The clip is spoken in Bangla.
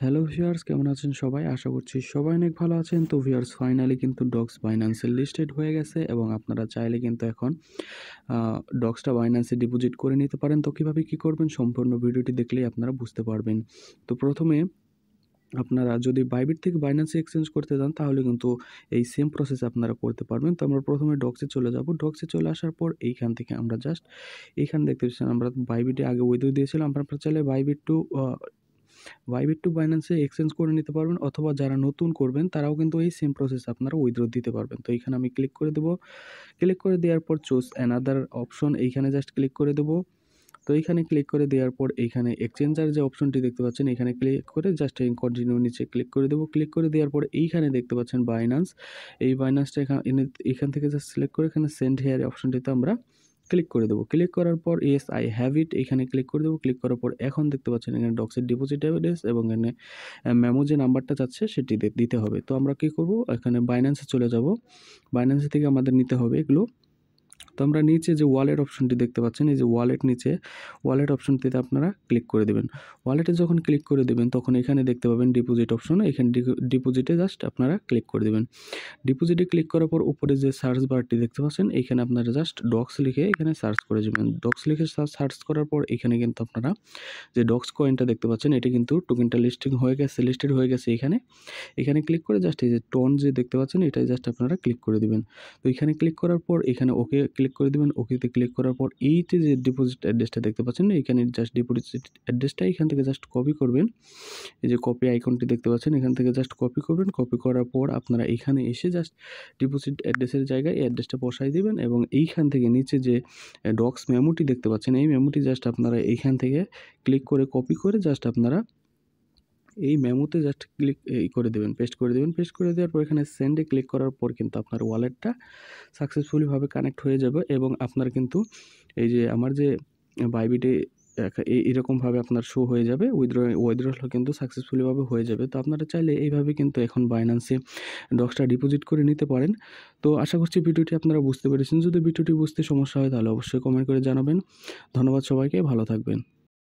হ্যালো ভিউয়ার্স, কেমন আছেন সবাই? আশা করছি সবাই অনেক ভালো আছেন। তো ভিউয়ার্স, ফাইনালি কিন্তু ডক্স বাইন্যান্সে লিস্টেড হয়ে গেছে এবং আপনারা চাইলে কিন্তু এখন আ ডক্সটা বাইন্যান্সে ডিপোজিট করে নিতে পারেন। তো কিভাবে কি করবেন সম্পূর্ণ ভিডিওটি দেখলেই আপনারা বুঝতে পারবেন। তো প্রথমে আপনারা যদি বাইবিট থেকে বাইন্যান্সে এক্সচেঞ্জ করতে যান তাহলে কিন্তু এই সেম প্রসেস আপনারা করতে পারবেন। তো আমরা প্রথমে ডক্সে চলে যাব। ডক্সে চলে আসার পর এইখান থেকে আমরা জাস্ট এইখানে দেখতে পাচ্ছেন আমরা বাইবিটে আগে উইথড্র দিয়েছিলাম। আপনারা চাইলে বাইবিট টু বাইন্যান্সে এক্সচেঞ্জ করে নিতে পারবেন, অথবা যারা নতুন করবেন তারাও কিন্তু এই সেম প্রসেস আপনারা উইথড্র দিতে পারবেন। তো এইখানে আমি ক্লিক করে দেবো। ক্লিক করে দেওয়ার পর চুজ অ্যানাদার অপশন এইখানে জাস্ট ক্লিক করে দেবো। তো এইখানে ক্লিক করে দেওয়ার পর এইখানে এক্সচেঞ্জার যে অপশনটি দেখতে পাচ্ছেন এখানে ক্লিক করে জাস্ট এই কন্টিনিউ নিচে ক্লিক করে দেবো। ক্লিক করে দেওয়ার পর এইখানে দেখতে পাচ্ছেন বাইন্যান্স। এই বাইন্যান্সটা এখান থেকে জাস্ট সিলেক্ট করে এখানে সেন্ড হেয়ার অপশনটিতে আমরা ক্লিক করে দেবো। ক্লিক করার পর ইয়েস আই হ্যাভ ইট এখানে ক্লিক করে দেবো। ক্লিক করার পর এখন দেখতে পাচ্ছেন এখানে ডক্সের ডিপোজিট অ্যাড্রেস এবং এখানে মেমো যে নাম্বারটা চাচ্ছে সেটি দিতে হবে। তো আমরা কী করব, এখানে বাইন্যান্সে চলে যাব। বাইন্যান্স থেকে আমাদের নিতে হবে এগুলো। তো আমরা নিচে যে ওয়ালেট অপশনটি দেখতে পাচ্ছেন, এই যে ওয়ালেট অপশনটিতে আপনারা ক্লিক করে দেবেন। ওয়ালেটে যখন ক্লিক করে দেবেন তখন এখানে দেখতে পাবেন ডিপোজিট অপশন, এখানে ডিপোজিটে জাস্ট আপনারা ক্লিক করে দেবেন। ডিপোজিটে ক্লিক করার পর উপরে যে সার্চ বারটি দেখতে পাচ্ছেন এইখানে আপনারা জাস্ট ডক্স লিখে এখানে সার্চ করে দেবেন। ডক্স লিখে সার্চ করার পর এখানে কিন্তু আপনারা যে ডক্স কয়েনটা দেখতে পাচ্ছেন এটি কিন্তু টোকেনটা লিস্টেড হয়ে গেছে এখানে ক্লিক করে জাস্ট এই যে টোন যে দেখতে পাচ্ছেন এটাই জাস্ট আপনারা ক্লিক করে দিবেন। তো এখানে ক্লিক করার পর এখানে ওকে ক্লিক করে দিবেন। ওকেতে ক্লিক করার পর এইটি যে ডিপোজিট অ্যাড্রেসটা দেখতে পাচ্ছেন এখানে জাস্ট ডিপোজিট অ্যাড্রেসটা এখান থেকে জাস্ট কপি করবেন। এই যে কপি আইকনটি দেখতে পাচ্ছেন এখান থেকে জাস্ট কপি করবেন। কপি করার পর আপনারা এখানে এসে জাস্ট ডিপোজিট অ্যাড্রেসের জায়গায় এই অ্যাড্রেসটা বসাই দিবেন এবং এইখান থেকে নিচে যে ডক্স মেমোটি দেখতে পাচ্ছেন এই মেমোটি জাস্ট আপনারা এইখান থেকে ক্লিক করে কপি করে জাস্ট আপনারা এই মেমোতে জাস্ট ক্লিক করে দেবেন, পেস্ট করে দেবেন। পেস্ট করে দেওয়ার পর এখানে সেন্ডে ক্লিক করার পর কিন্তু আপনার ওয়ালেটটা সাকসেসফুলিভাবে কানেক্ট হয়ে যাবে এবং আপনার কিন্তু এই যে আমার যে বাইবিটে এরকমভাবে আপনার শো হয়ে যাবে, উইথড্রল কিন্তু সাকসেসফুলিভাবে হয়ে যাবে। তো আপনারা চাইলে এইভাবে কিন্তু এখন বাইন্যান্সে ডক্সটা ডিপোজিট করে নিতে পারেন। তো আশা করছি ভিডিওটি আপনারা বুঝতে পেরেছেন। যদি ভিডিওটি বুঝতে সমস্যা হয় তাহলে অবশ্যই কমেন্ট করে জানাবেন। ধন্যবাদ সবাইকে, ভালো থাকবেন।